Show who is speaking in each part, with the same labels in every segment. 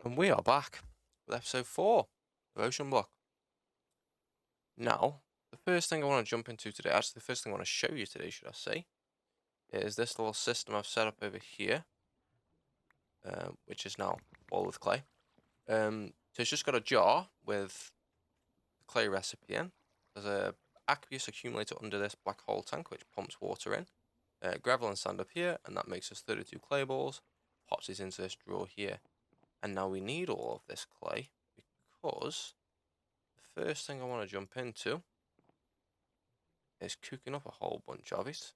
Speaker 1: And we are back with episode 4 of Oceanblock. Now, the first thing I want to jump into today, actually the first thing I want to show you today, should I say, is this little system I've set up over here, which is now all with clay. So it's just got a jar with the clay recipe in. There's a aqueous accumulator under this black hole tank, which pumps water in. Gravel and sand up here, and that makes us 32 clay balls. Pops it into this drawer here. And now we need all of this clay because the first thing I want to jump into is cooking up a whole bunch of it.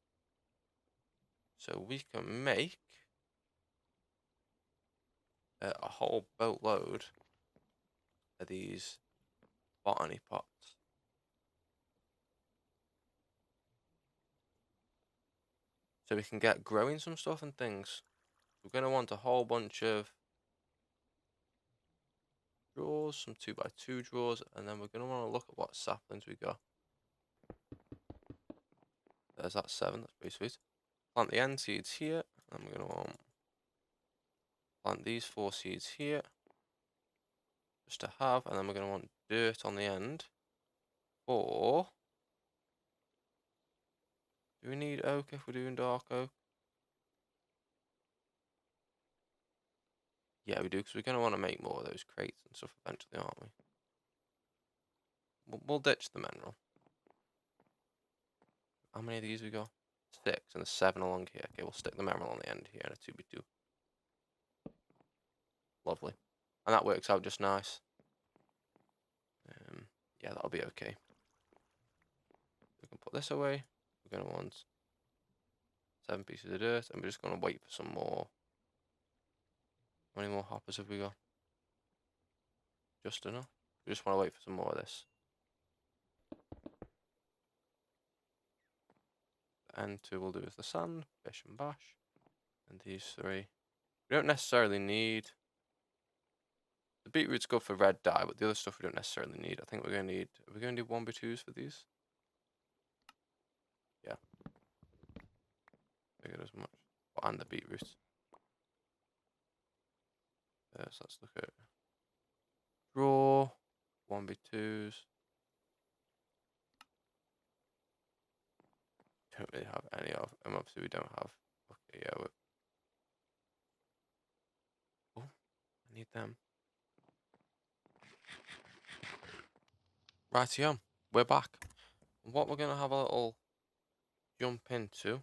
Speaker 1: So we can make a whole boatload of these botany pots. So we can get growing some stuff and things. We're going to want a whole bunch of drawers, some 2x2 drawers, and then we're going to want to look at what saplings we got. There's that 7, that's pretty sweet. Plant the end seeds here, and we're going to want to plant these 4 seeds here, just to have, and then we're going to want dirt on the end. Or do we need oak if we're doing dark oak? Yeah, we do, because we're going to want to make more of those crates and stuff eventually, aren't we? We'll ditch the mineral. How many of these we got? 6, and there's 7 along here. Okay, we'll stick the mineral on the end here in a 2x2. Lovely. And that works out just nice. Yeah, that'll be okay. We can put this away. We're going to want 7 pieces of dirt, and we're just going to wait for some more. How many more hoppers have we got? Just enough. We just want to wait for some more of this. And 2 we'll do is the sand, fish and bash. And these 3. We don't necessarily need. The beetroot's good for red dye, but the other stuff we don't necessarily need. I think we're going to need. Are we going to do 1x2s for these? Yeah. Figured as much. Oh, and the beetroot. So let's look at draw 1x2s. Don't really have any of them. Obviously, we don't have. Okay, yeah. Oh, I need them. Rightio, we're back. What we're gonna have a little jump into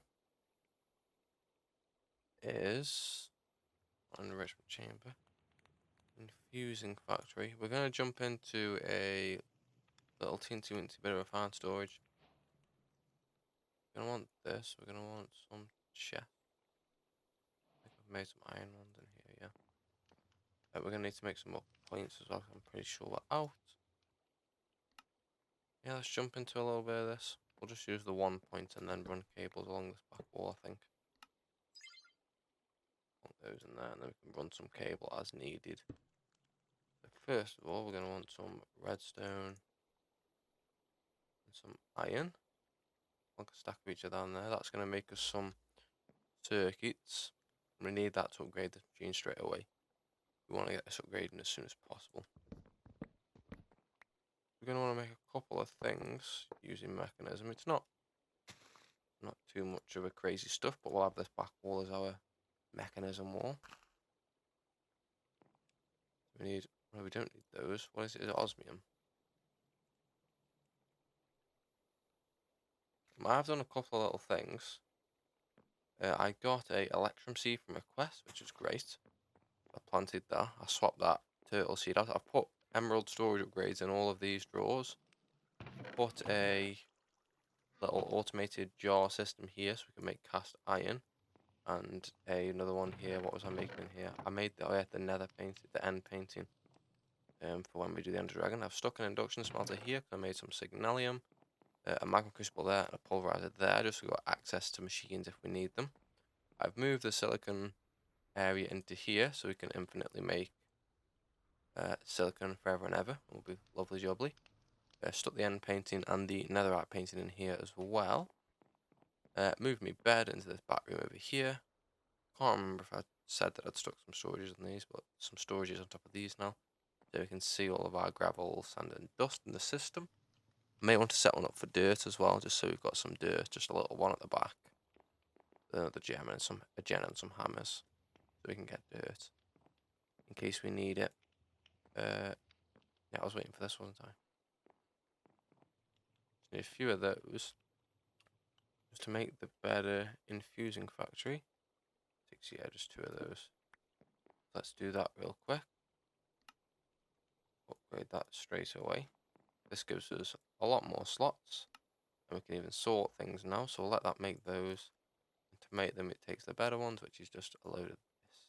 Speaker 1: is enrichment chamber, infusing factory. We're gonna jump into a little teensy weensy bit of refined storage. We're gonna want this. We're gonna want some chest. I think I've made some iron ones in here. Yeah. We're gonna need to make some more points as well. I'm pretty sure we're out. Yeah, let's jump into a little bit of this. We'll just use the 1 point and then run cables along this back wall, I think. Put those in there, and then we can run some cable as needed. So first of all, we're going to want some redstone and some iron. Like a stack of each of down there. That's going to make us some circuits. We need that to upgrade the machine straight away. We want to get this upgrading as soon as possible. We're going to want to make a couple of things using mechanism. It's not too much of a crazy stuff, but we'll have this back wall as our mechanism wall. We need. Well, we don't need those. What is it? Is it osmium? I've done a couple of little things. I got a electrum seed from a quest, which is great. I planted that. I swapped that turtle seed out. I've put emerald storage upgrades in all of these drawers. Put a little automated jar system here so we can make cast iron. And another one here. What was I making in here? I made the nether painting, the end painting. For when we do the Ender Dragon. I've stuck an induction smelter here because I made some signalium, a magma crucible there, and a pulverizer there, just so we've got access to machines if we need them. I've moved the silicon area into here so we can infinitely make silicon forever and ever. It will be lovely jubbly. Stuck the end painting and the netherite painting in here as well. Moved my bed into this back room over here. Can't remember if I said that I'd stuck some storages on these, but some storages on top of these now. So we can see all of our gravel, sand and dust in the system. May want to set one up for dirt as well, just so we've got some dirt, just a little one at the back. The gem and a gen and some hammers, so we can get dirt in case we need it. Yeah, I was waiting for this, wasn't I? Just need a few of those just to make the better infusing factory. Takes, yeah, just 2 of those. Let's do that real quick. Upgrade that straight away. This gives us a lot more slots, and we can even sort things now. So we'll let that make those. And to make them, it takes the better ones, which is just a load of this.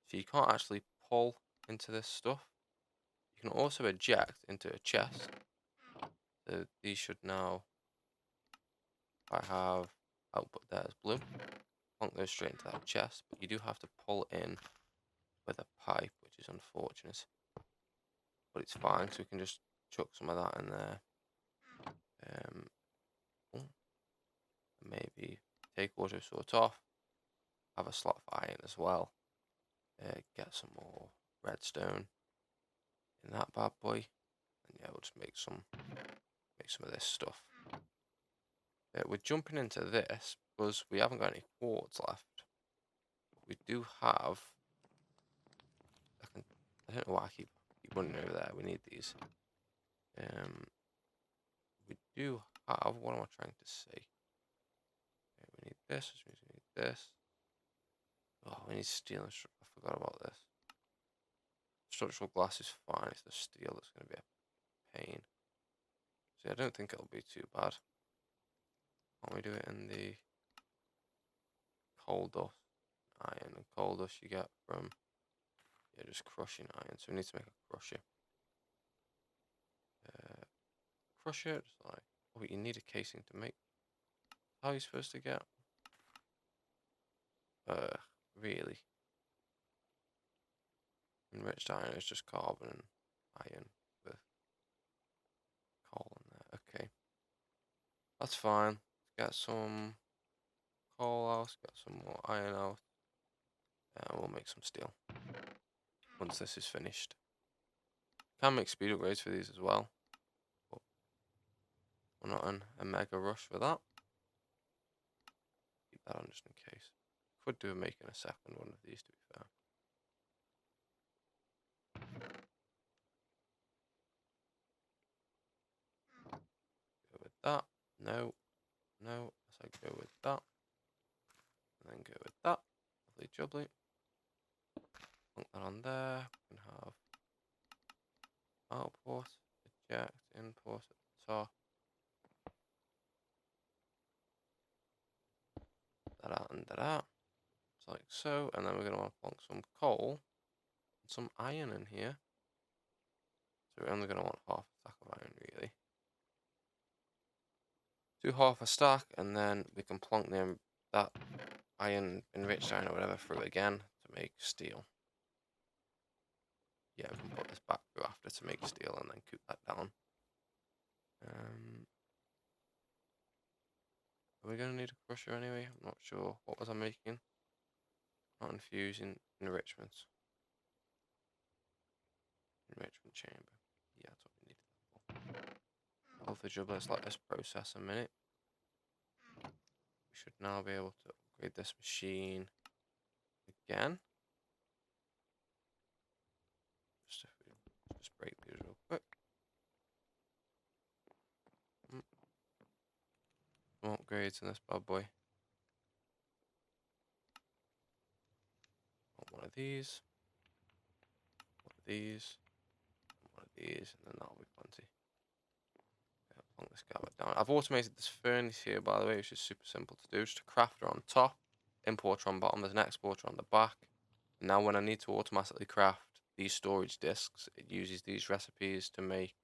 Speaker 1: So you can't actually pull into this stuff. You can also eject into a chest. So these should now, if I have output there as blue, plonk those straight into that chest. But you do have to pull in with a pipe, which is unfortunate. But it's fine, so we can just chuck some of that in there. Maybe take auto sort off. Have a slot for iron as well. Get some more redstone in that bad boy, and yeah, we'll just make some of this stuff. We're jumping into this because we haven't got any quartz left. We do have. I don't know why I keep running over there. We need these. We do have. What am I trying to say? Okay, we need this, which means we need this. Oh, we need steel. I forgot about this. Structural glass is fine. It's the steel that's going to be a pain. So I don't think it'll be too bad. Can't we do it in the coal dust? Iron and coal dust you get from just crushing iron. So we need to make a crusher. Crusher, just like, oh, you need a casing to make. How are you supposed to get? Really? Enriched iron is just carbon and iron with coal in there. Okay, that's fine. Let's get some coal out, get some more iron out, and we'll make some steel once this is finished. Can make speed upgrades for these as well, but we're not in a mega rush for that. Keep that on just in case. Could do making a second one of these, to be fair. Go with that. No. As I go with that. And then go with that. Lovely jubbly. Put that on there. We can have output, eject, import at the top. Da-da and da-da. Just like so. And then we're going to want to plonk some coal and some iron in here. So we're only going to want half a stack of iron, really. Do half a stack, and then we can plonk that iron, enriched iron or whatever, through again to make steel. Yeah, we can put this back through after to make steel and then coop that down. Are we going to need a crusher anyway? I'm not sure. What was I making? Not infusing, enrichment. Enrichment chamber. Yeah, that's what we need that for. Healthy job. Let's let this process a minute. We should now be able to upgrade this machine again. Just break these real quick. Some upgrades in this bad boy. One of these. One of these. One of these, and then that'll be plenty. Plonk this guy back down. I've automated this furnace here, by the way, which is super simple to do. Just a crafter on top, importer on bottom. There's an exporter on the back. Now, when I need to automatically craft these storage disks, it uses these recipes to make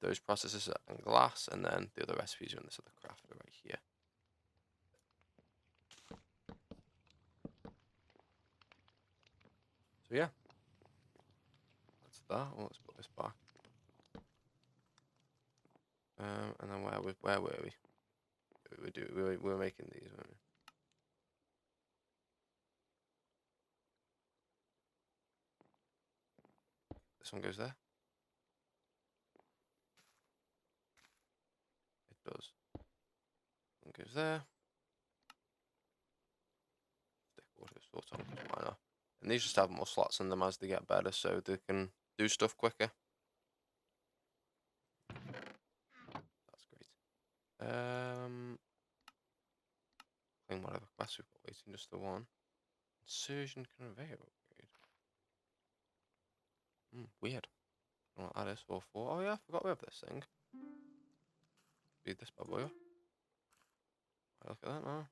Speaker 1: those processes and glass, and then the other recipes are in this other crafter right here. So yeah, that's that. Well, let's put this back. And then where were we? We were making these, weren't we? This one goes there. It does. One goes there. Stick auto sort on, why not? And these just have more slots in them as they get better, so they can do stuff quicker. That's great. Clean whatever quests we've got waiting, just the one. Insertion conveyor upgrade. Weird. I don't know what that is all for. Oh yeah, I forgot we have this thing. Read this bad boy. Look at that now.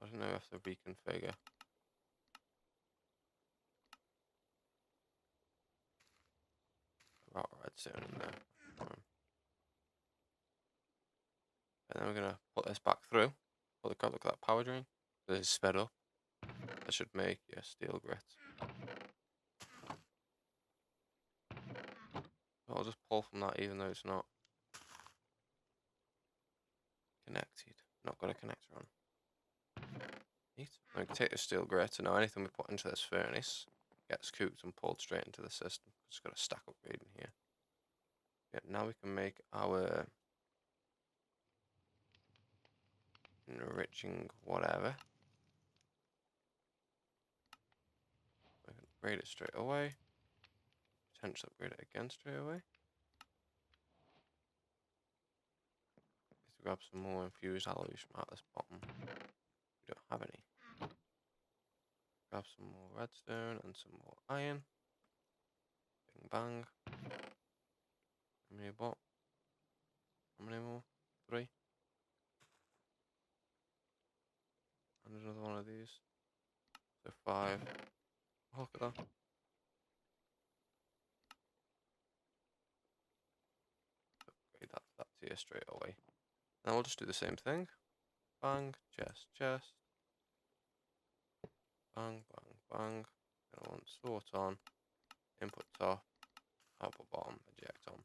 Speaker 1: I don't know if to reconfigure. Route redstone in there. And then we're gonna put this back through. Holy crap, look at that power drain. This is sped up. That should make steel grit. I'll just pull from that even though it's not connected. Not got a connector on. Neat. I can take the steel grit, and now anything we put into this furnace gets cooked and pulled straight into the system. It's got a stack upgrade in here. Yeah, now we can make our enriching whatever. We can upgrade it straight away. Potentially upgrade it again straight away. Let's grab some more infused alloys from out this bottom. We don't have any. Grab some more redstone and some more iron. Bing bang. How many what? How many more? 3. And another one of these. So 5. Oh, look at that. Upgrade that to that tier straight away. Now we'll just do the same thing. Bang, chest, chest. Bang, bang, bang. Gonna want sort on. Input top. Output bottom. Eject on.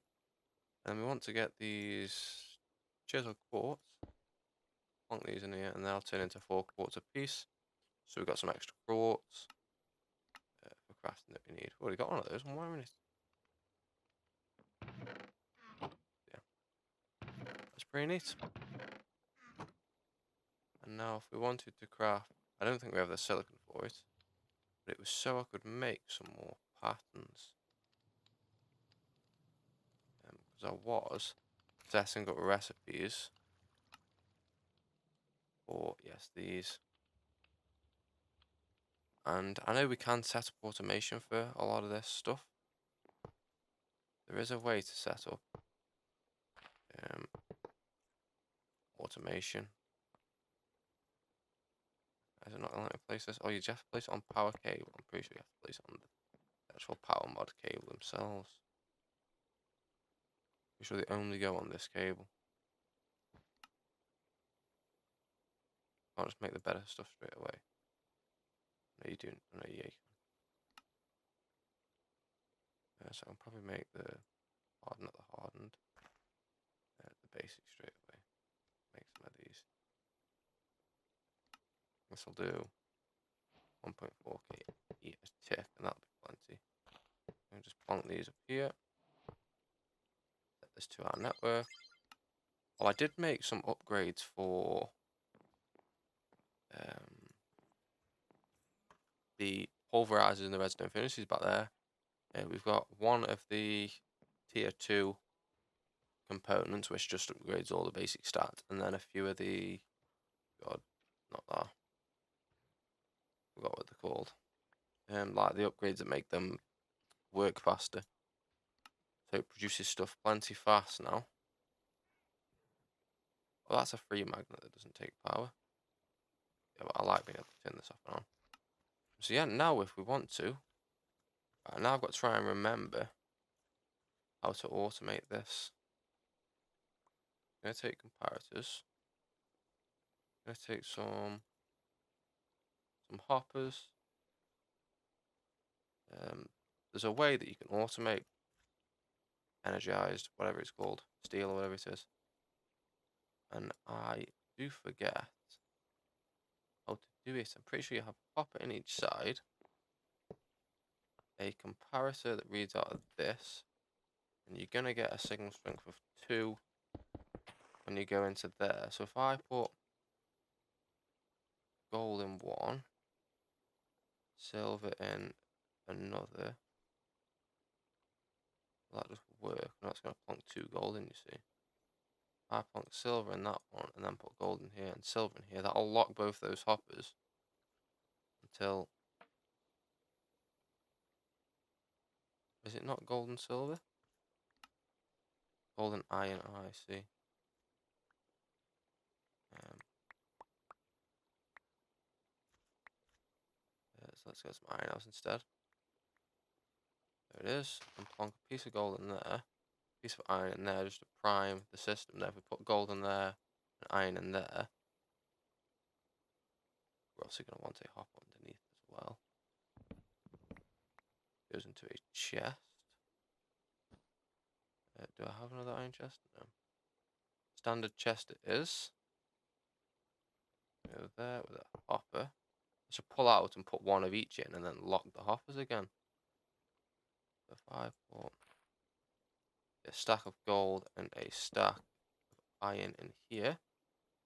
Speaker 1: And we want to get these chisel quartz. Plonk these in here, and they'll turn into 4 quartz a piece. So we've got some extra quartz for crafting that we need. We've already got one of those. Why are we? Yeah, that's pretty neat. And now, if we wanted to craft, I don't think we have the silicon for it, but it was so I could make some more patterns. Because I was setting up recipes for, yes, these. And I know we can set up automation for a lot of this stuff. There is a way to set up automation. Is it not going to let me place this? Oh, you just have to place it on power cable. I'm pretty sure you have to place it on the actual power mod cable themselves. I'm sure they only go on this cable. Can't just make the better stuff straight away. No, you do. No, yeah, you can. So I'll probably make the hardened, not the hardened. The basic straight away. Make some of these. This will do 1.4k each tick, and that'll be plenty. And just plonk these up here. Set this to our network. Oh, I did make some upgrades for the pulverizers and the redstone furnaces back there. We've got one of the tier 2 components, which just upgrades all the basic stats, and then a few of the, God, not that, forgot what they're called, like the upgrades that make them work faster. So it produces stuff plenty fast now. Well, that's a free magnet that doesn't take power. Yeah, but I like being able to turn this off and on. So yeah, now if we want to, now I've got to try and remember how to automate this. I'm going to take comparators. I'm going to take some hoppers. There's a way that you can automate energized, whatever it's called, steel or whatever it is. And I do forget how to do it. I'm pretty sure you have a hopper in each side. a comparator that reads out of this, and you're gonna get a signal strength of 2 when you go into there. So if I put gold in one, silver in another, will that just work? No, it's gonna plonk 2 gold in, you see. I plonk silver in that one, and then put gold in here and silver in here. That'll lock both those hoppers until... Is it not gold and silver? Gold and iron, I see. Um, so let's get some iron out instead. There it is. And plonk a piece of gold in there, piece of iron in there, just to prime the system. Then if we put gold in there and iron in there, we're also going to want a hopper underneath as well. Goes into a chest. Do I have another iron chest? No. Standard chest it is. Go there with a hopper. I should pull out and put one of each in and then lock the hoppers again. So if I put a stack of gold and a stack of iron in here,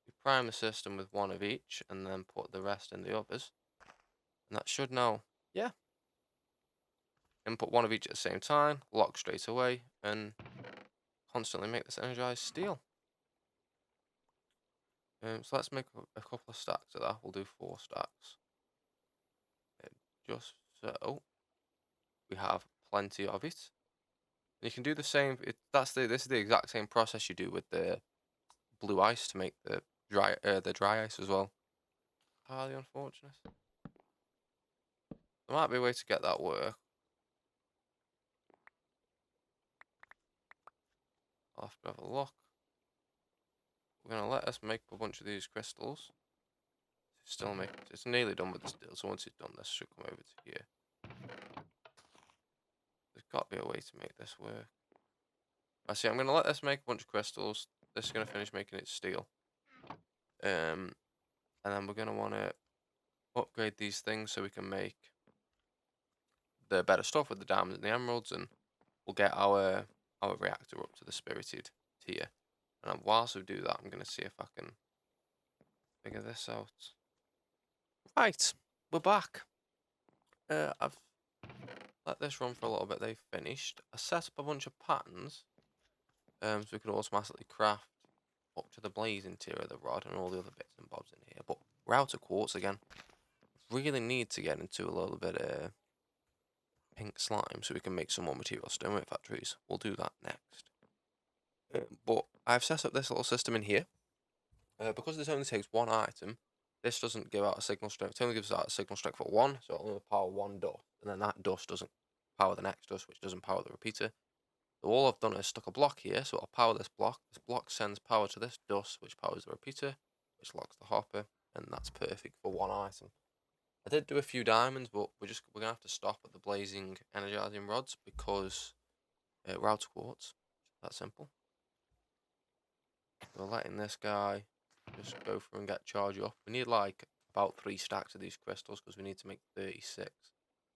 Speaker 1: we prime the system with one of each and then put the rest in the others. And that should now, yeah. Input one of each at the same time, lock straight away, and constantly make this energized steel. So let's make a couple of stacks of that. We'll do 4 stacks. Just so we have plenty of it. And you can do the same. This is the exact same process you do with the blue ice to make the dry ice as well. Highly unfortunate. There might be a way to get that work. I'll have to have a look. We're gonna let us make a bunch of these crystals. Still make it's nearly done with the steel, so once it's done, this should come over to here. There's got to be a way to make this work. I see. I'm gonna let this make a bunch of crystals. This is gonna finish making it steel. And then we're gonna want to upgrade these things so we can make the better stuff with the diamonds and the emeralds, and we'll get our reactor up to the spirited tier. And whilst we do that, I'm gonna see if I can figure this out. Right, we're back. I've let this run for a little bit. They've finished. I set up a bunch of patterns, so we can automatically craft up to the blazing tier of the rod and all the other bits and bobs in here. But we're out of quartz again. Really need to get into a little bit of pink slime so we can make some more material stone factories. We'll do that next. But I've set up this little system in here. Because this only takes one item, this doesn't give out a signal strength. It only gives out a signal strength for 1, so it'll only power 1 dust. And then that dust doesn't power the next dust, which doesn't power the repeater. So all I've done is stuck a block here, so it'll power this block. This block sends power to this dust, which powers the repeater, which locks the hopper, and that's perfect for 1 item. I did do a few diamonds, but we're gonna have to stop at the blazing energizing rods because we're out of quartz. That simple. We're letting this guy just go through and get charged up. We need like about 3 stacks of these crystals because we need to make 36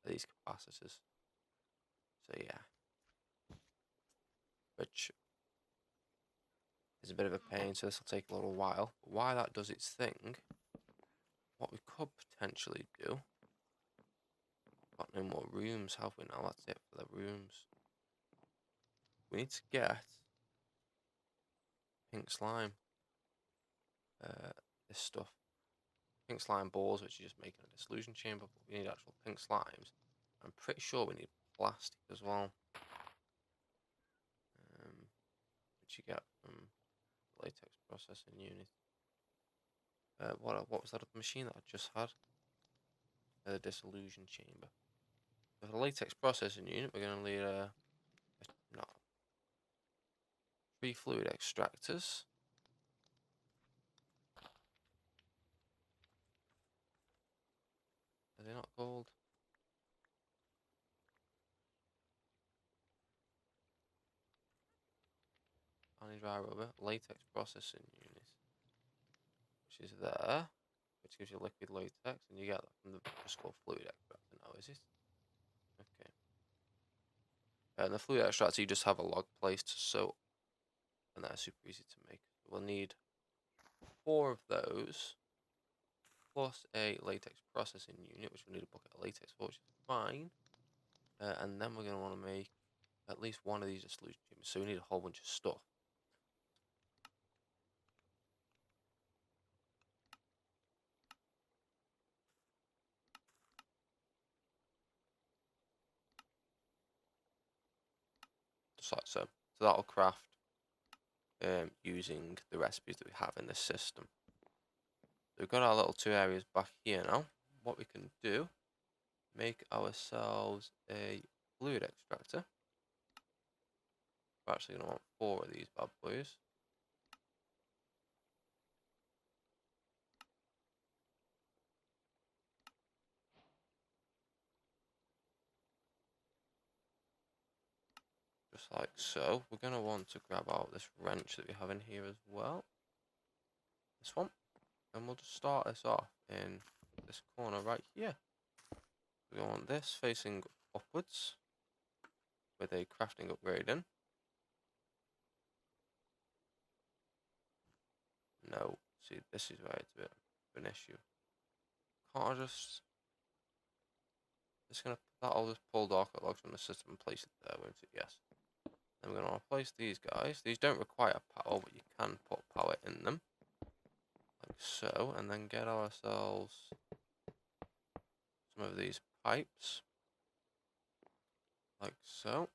Speaker 1: of these capacitors. So yeah, which is a bit of a pain, so this will take a little while. But while that does its thing, what we could potentially do... Got no more rooms, have we now? That's it for the rooms. We need to get pink slime. This stuff. Pink slime balls, which you just make in a dissolution chamber, but we need actual pink slimes. I'm pretty sure we need plastic as well. Which you get from latex processing unit. What was that other machine that I just had? The dissolution chamber. For the latex processing unit, we're going to need no, 3 fluid extractors. Are they not called? Dry rubber latex processing unit, which is there, gives you liquid latex, and you get that from the just called fluid extractor now, is it? Okay. And the fluid extractor, you just have a log placed, so, and that's super easy to make. We'll need 4 of those, plus a latex processing unit, which we'll need a bucket of latex for, which is fine. And then we're going to want to make at least one of these a solution chambers, so we need a whole bunch of stuff. Just like so. So that'll craft using the recipes that we have in this system. So we've got our little 2 areas back here now. What we can do, make ourselves a fluid extractor. We're actually going to want 4 of these bad boys. Just like so. We're going to want to grab out this wrench that we have in here as well. This one. And we'll just start this off in this corner right here. We want this facing upwards with a crafting upgrade in. No, see, this is where it's a bit of an issue. Can't I just... that'll just pull dark logs from the system and place it there, won't it? Yes. Then we're going to replace these guys. These don't require power, but you can put power in them. Like so, and then get ourselves some of these pipes. Like so.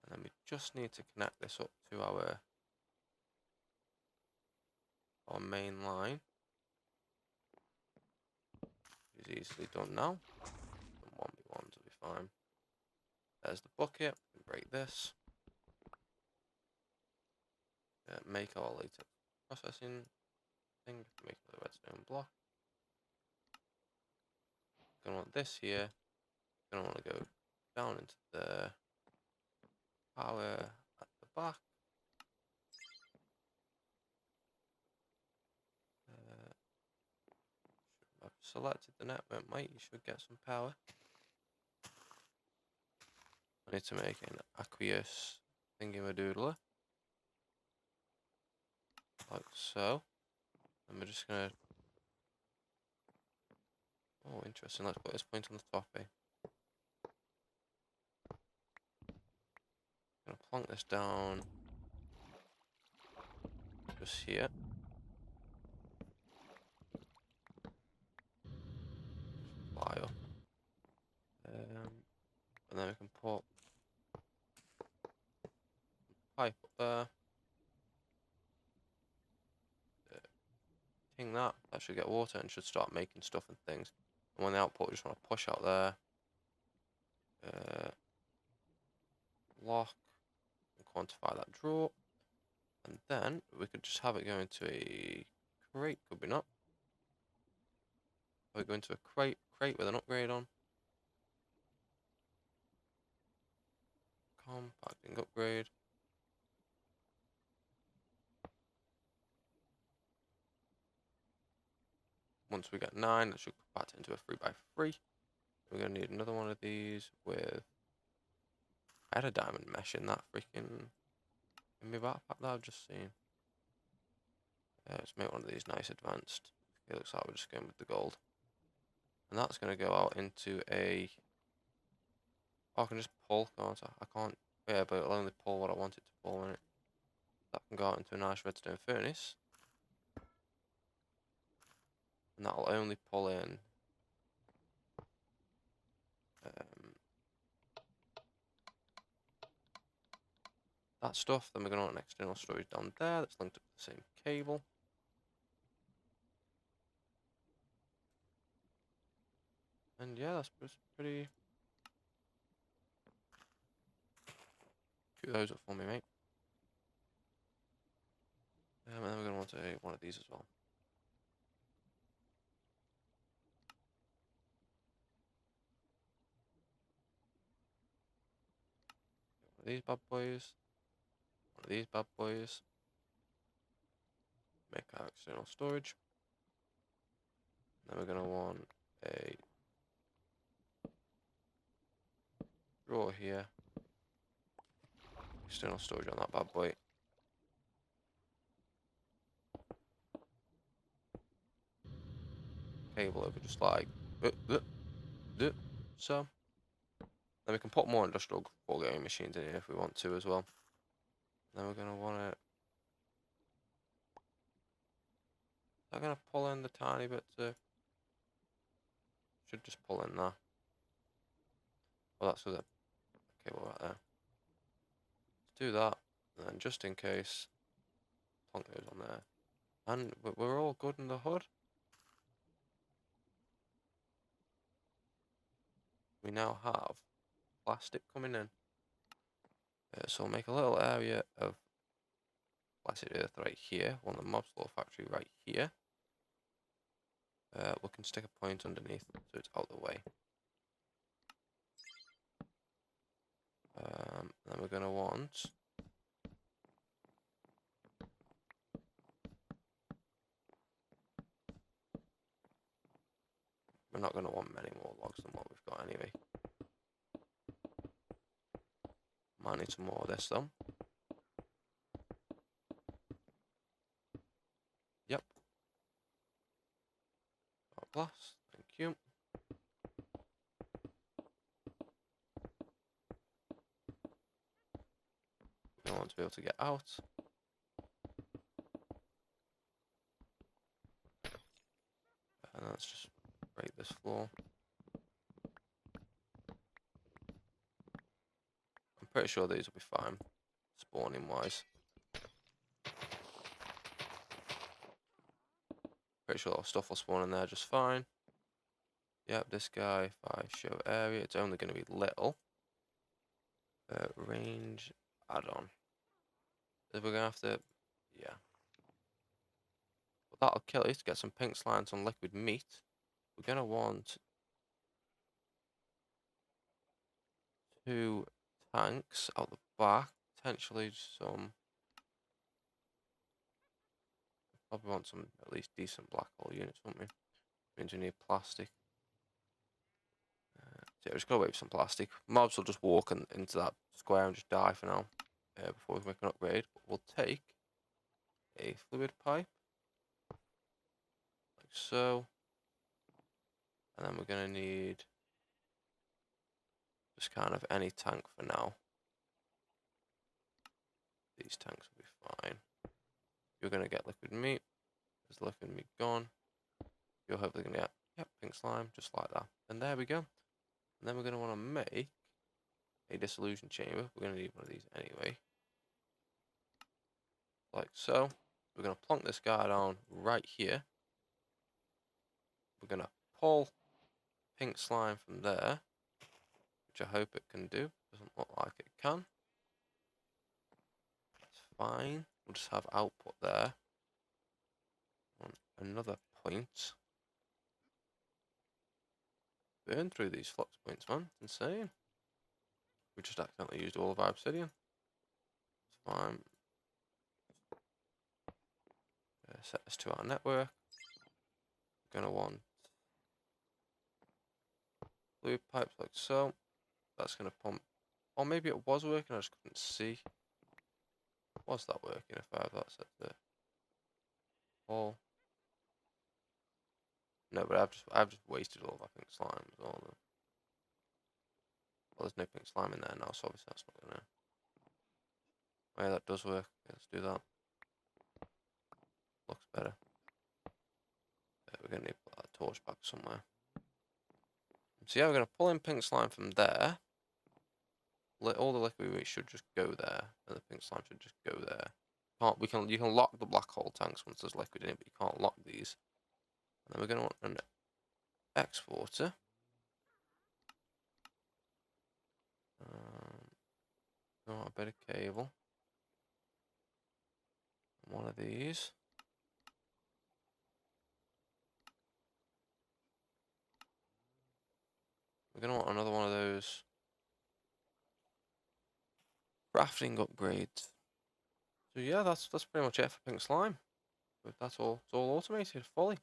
Speaker 1: And then we just need to connect this up to our main line. It's easily done now. And 1v1s will be fine. There's the bucket. We can break this. Make our latex processing thing. Make the redstone block. Gonna want this here. Gonna want to go down into the power at the back. I've selected the network, mate. You should get some power. I need to make an aqueous thingamadoodler. Like so. And we're just gonna... Oh, interesting. Let's put this point on the top, eh? Gonna plonk this down. Just here. Fly up. And then we can put pipe up there. Ting that. That should get water and should start making stuff and things. And when the output, we just want to push out there. Lock. And quantify that draw. And then we could just have it go into a crate, could we not? We go into a crate with an upgrade on. Compacting upgrade. Once we get 9, that should compact into a 3x3. We're going to need another one of these with... I had a diamond mesh in that freaking... in my backpack that I've just seen. Let's make one of these nice advanced. It looks like we're just going with the gold. And that's going to go out into a... Oh, I can just pull, can't I? I can't... Yeah, but it'll only pull what I want it to pull in it. That can go out into a nice redstone furnace. And that'll only pull in that stuff. Then we're going to want an external storage down there that's linked up to the same cable. And yeah, that's pretty... Shoot those up for me, mate. And then we're going to want one of these as well. One of these bad boys. One of these bad boys. Make our external storage. Then we're going to want a drawer here. external storage on that bad boy. Cable over just like so. Then we can put more industrial gaming machines in here if we want to as well. Then we're gonna want it. I'm gonna pull in the tiny bit to. Should just pull in there. Well, that's with a cable right there. Let's do that, and then just in case, plonk those on there. And we're all good in the hood. We now have plastic coming in. So we'll make a little area of blasted earth right here, on the mob slow factory right here. We can stick a point underneath so it's out of the way. Then we're going to want we're not going to want many more logs than what we've got anyway. Might need some more of this though. Yep. Blast. Thank you. We want to be able to get out. And let's just break this floor. I'm pretty sure these will be fine, spawning wise. Pretty sure our stuff will spawn in there just fine. Yep, this guy, if I show area, it's only going to be little. Range add-on. We're going to have to, yeah. But that'll kill it to get some pink slime, some liquid meat. We're going to want 2 tanks out the back, potentially some. Probably want some at least decent black hole units, won't we? Means we need plastic. So yeah, we're just gonna wait for some plastic. Mobs will just walk into that square and just die for now. Before we make an upgrade. But we'll take a fluid pipe. Like so. And then we're gonna need just kind of any tank for now. These tanks will be fine. You're gonna get liquid meat. There's liquid meat gone. You're hopefully gonna get pink slime, just like that. And there we go. And then we're gonna want to make a dissolution chamber. We're gonna need one of these anyway. Like so. We're gonna plonk this guy down right here. We're gonna pull pink slime from there, which I hope it can do. Doesn't look like it can. That's fine. We'll just have output there. Another point. Burn through these flux points, man. It's insane. We just accidentally used all of our obsidian. It's fine. Set this to our network. We're gonna want fluid pipes like so. That's gonna pump. Or maybe it was working, I just couldn't see. Was that working if I have that set to all? No, but I've just wasted all of our pink slime as well. Well, there's no pink slime in there now, so obviously that's not gonna. Oh, yeah, that does work. Okay, let's do that. Looks better. We're gonna need to put that torch back somewhere. So yeah, we're gonna pull in pink slime from there. All the liquid meat should just go there, and the pink slime should just go there. You can lock the black hole tanks once there's liquid in it, but you can't lock these. And then we're gonna want an exporter. We want a bit of cable. One of these. We're gonna want another one of those crafting upgrades. So yeah, that's pretty much it for pink slime. But that's all. It's all automated fully.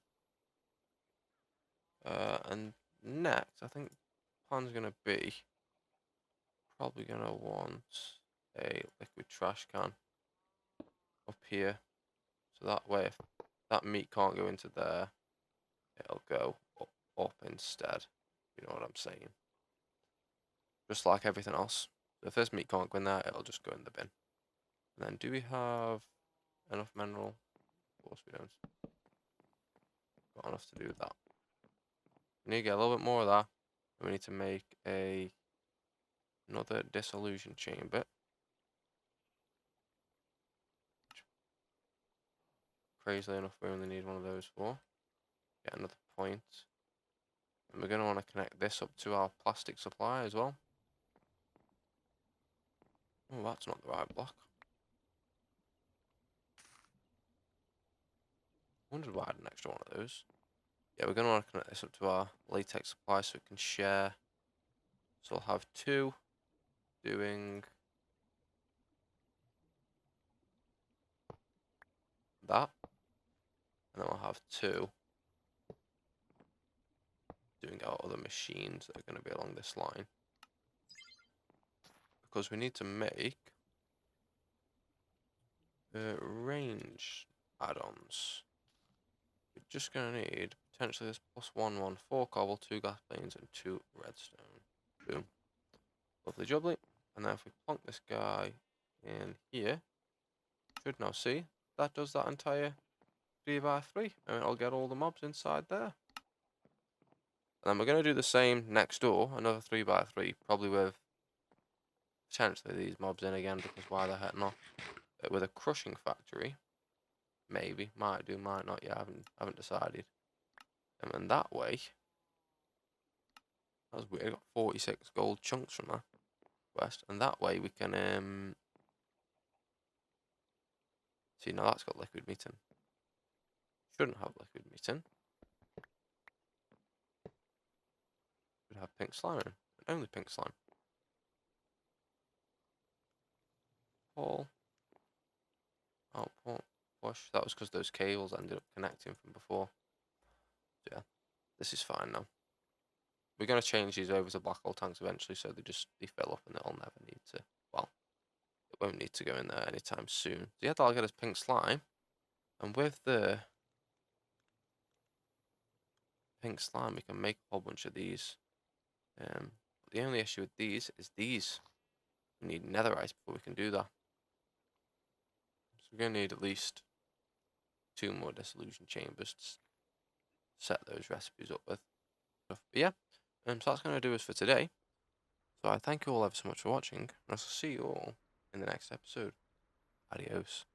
Speaker 1: And next, I think plan's gonna be probably gonna want a liquid trash can up here. So that way, if that meat can't go into there, it'll go up instead. You know what I'm saying? Just like everything else. So if this meat can't go in there, it'll just go in the bin. And then do we have enough mineral? Of course we don't. Got enough to do that. We need to get a little bit more of that. And we need to make another dissolution chamber. Crazily enough, we only need one of those for. Get another point. And we're going to want to connect this up to our plastic supply as well. Oh, that's not the right block. I wondered why I had an extra one of those. Yeah, we're going to want to connect this up to our latex supply so we can share. So we'll have two doing that. And then we'll have two doing our other machines that are going to be along this line. Because we need to make range add-ons. We're just going to need potentially this +1, 4 cobble, 2 gas planes, and 2 redstone. Boom. Lovely jubbly. And then if we plonk this guy in here, should now see that does that entire 3x3, and it'll get all the mobs inside there. And then we're going to do the same next door, another 3x3, probably with potentially these mobs in again, because why the heck not? With a crushing factory, maybe, might do, might not. Yeah, I haven't decided. And then that way, that was weird. I got 46 gold chunks from that quest, and that way we can see now that's got liquid meat in. Shouldn't have liquid meat in. Should have pink slime in, and only pink slime. Pull. Output. Push. That was because those cables ended up connecting from before. So yeah, this is fine now. We're going to change these over to black hole tanks eventually, so they fill up and they'll never need to, well, it won't need to go in there anytime soon. So yeah, that'll get us pink slime. And with the pink slime, we can make a whole bunch of these. But the only issue with these is these. We need netherite before we can do that. So we're going to need at least 2 more dissolution chambers to set those recipes up with. But yeah, so that's going to do us for today. So I thank you all ever so much for watching, and I'll see you all in the next episode. Adios.